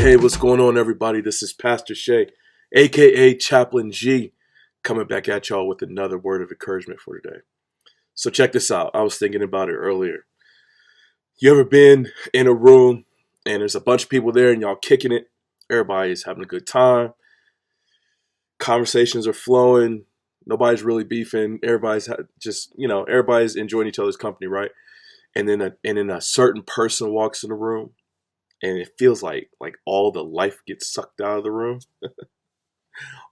Hey, what's going on, everybody? This is Pastor Shay, aka Chaplain G, coming back at y'all with another word of encouragement for today. So check this out. I was thinking about it earlier. You ever been in a room and there's a bunch of people there and y'all kicking it? Everybody's having a good time. Conversations are flowing. Nobody's really beefing. Everybody's everybody's enjoying each other's company, right? And then a certain person walks in the room, and it feels like all the life gets sucked out of the room.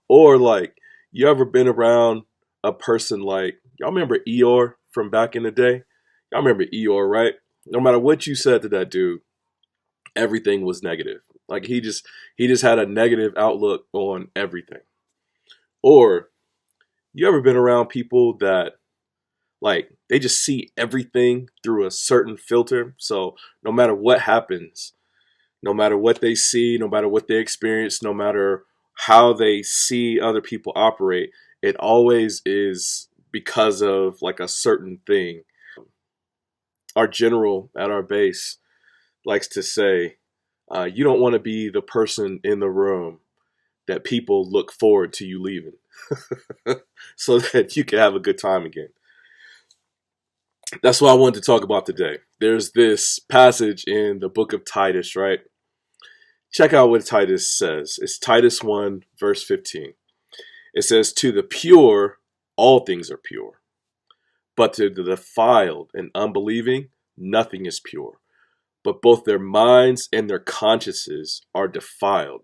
Or like, you ever been around a person like, y'all remember Eeyore from back in the day? Y'all remember Eeyore, right? No matter what you said to that dude, everything was negative. Like he just had a negative outlook on everything. Or you ever been around people that like they just see everything through a certain filter? So no matter what happens, no matter what they see, no matter what they experience, no matter how they see other people operate, it always is because of like a certain thing. Our general at our base likes to say, you don't want to be the person in the room that people look forward to you leaving so that you can have a good time again. That's what I wanted to talk about today. There's this passage in the book of Titus, right? Check out what Titus says. It's Titus 1, verse 15. It says, "To the pure, all things are pure. But to the defiled and unbelieving, nothing is pure. But both their minds and their consciences are defiled."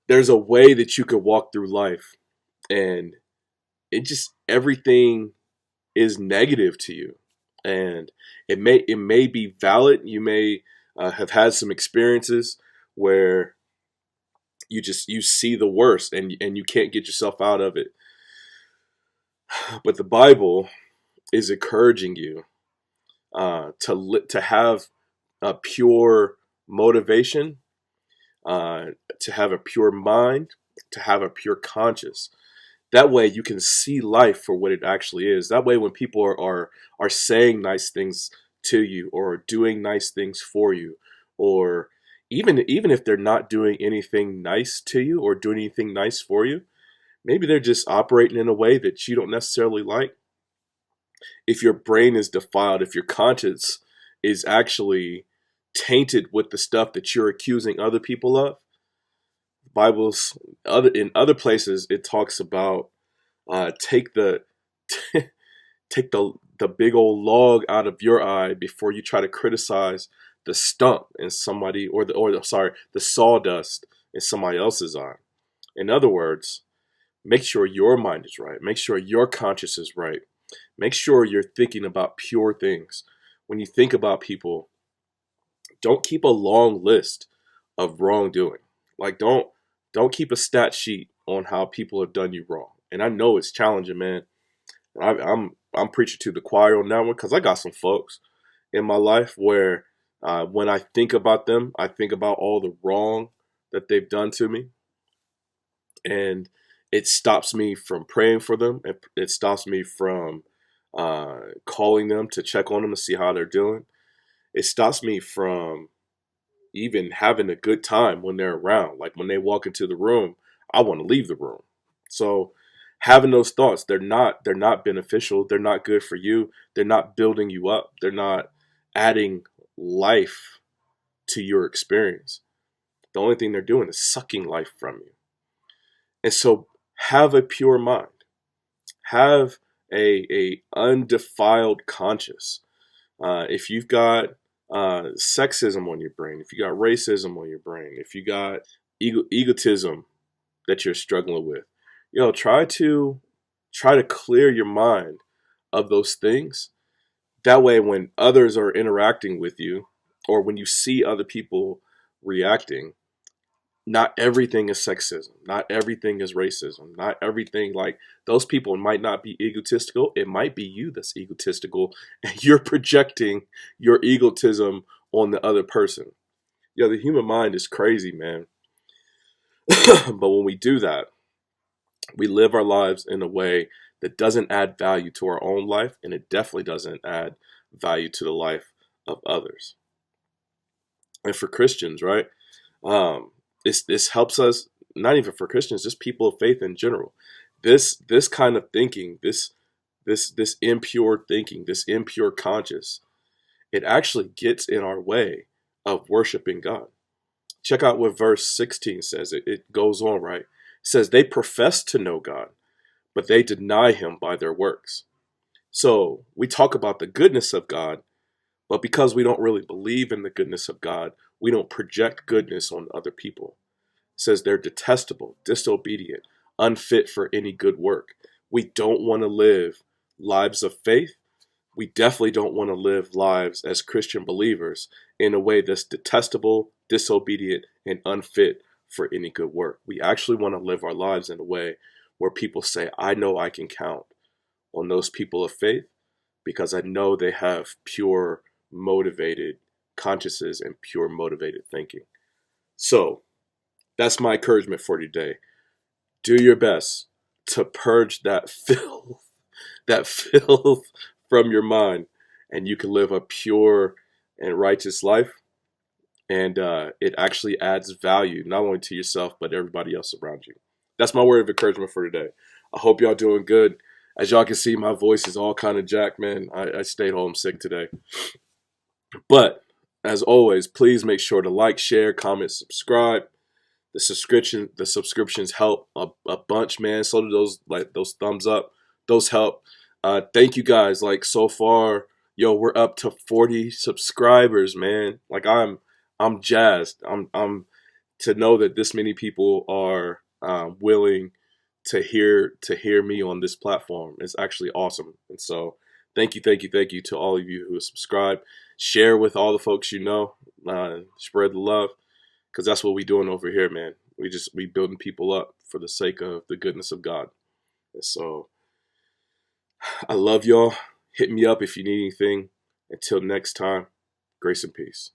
There's a way that you could walk through life, and everything is negative to you. And it may be valid. You may have had some experiences where you see the worst and you can't get yourself out of it. But the Bible is encouraging you to have a pure motivation, to have a pure mind, to have a pure conscience. That way you can see life for what it actually is. That way when people are saying nice things to you or doing nice things for you, or even if they're not doing anything nice to you or doing anything nice for you, maybe they're just operating in a way that you don't necessarily like. If your brain is defiled, if your conscience is actually tainted with the stuff that you're accusing other people of, in other places it talks about take the take the big old log out of your eye before you try to criticize the stump in somebody, or the sawdust in somebody else's eye. In other words, make sure your mind is right. Make sure your conscience is right. Make sure you're thinking about pure things. When you think about people, don't keep a long list of wrongdoing. Like don't keep a stat sheet on how people have done you wrong. And I know it's challenging, man. I'm preaching to the choir on that one, because I got some folks in my life where when I think about them, I think about all the wrong that they've done to me, and it stops me from praying for them. It stops me from calling them to check on them to see how they're doing. It stops me from even having a good time when they're around. Like when they walk into the room, I want to leave the room. So having those thoughts, they're not beneficial. They're not good for you. They're not building you up. They're not adding life to your experience. The only thing they're doing is sucking life from you. And so have a pure mind. Have a undefiled conscience. If you've got sexism on your brain, if you got racism on your brain, if you got egotism that you're struggling with, try to clear your mind of those things. That way, when others are interacting with you, or when you see other people reacting, not everything is sexism. Not everything is racism. Not everything, like, those people might not be egotistical. It might be you that's egotistical, and you're projecting your egotism on the other person. The human mind is crazy, man. But when we do that, we live our lives in a way that doesn't add value to our own life, and it definitely doesn't add value to the life of others. And for Christians, right? This helps us, not even for Christians, just people of faith in general. This kind of thinking, this impure thinking, this impure conscience, it actually gets in our way of worshiping God. Check out what verse 16 says. It goes on, right? It says, they profess to know God, but they deny him by their works. So we talk about the goodness of God, but because we don't really believe in the goodness of God, we don't project goodness on other people. It says they're detestable, disobedient, unfit for any good work. We don't want to live lives of faith. We definitely don't want to live lives as Christian believers in a way that's detestable, disobedient, and unfit for any good work. We actually want to live our lives in a way where people say, I know I can count on those people of faith because I know they have pure, motivated consciences and pure, motivated thinking. So that's my encouragement for today. Do your best to purge that filth from your mind, and you can live a pure and righteous life. And it actually adds value not only to yourself but everybody else around you. That's my word of encouragement for today. I hope y'all doing good. As y'all can see, my voice is all kind of jacked, man. I stayed home sick today. But as always, please make sure to like, share, comment, subscribe. The subscriptions help a bunch, man. So do those thumbs up. Those help. Thank you guys. Like, so far, yo, we're up to 40 subscribers, man. Like, I'm jazzed. I'm to know that this many people are willing to hear me on this platform is actually awesome. And so thank you to all of you who have subscribed. Share with all the folks you know. Spread the love, because that's what we doing over here, man. We building people up for the sake of the goodness of God. And so I love y'all. Hit me up if you need anything. Until next time, grace and peace.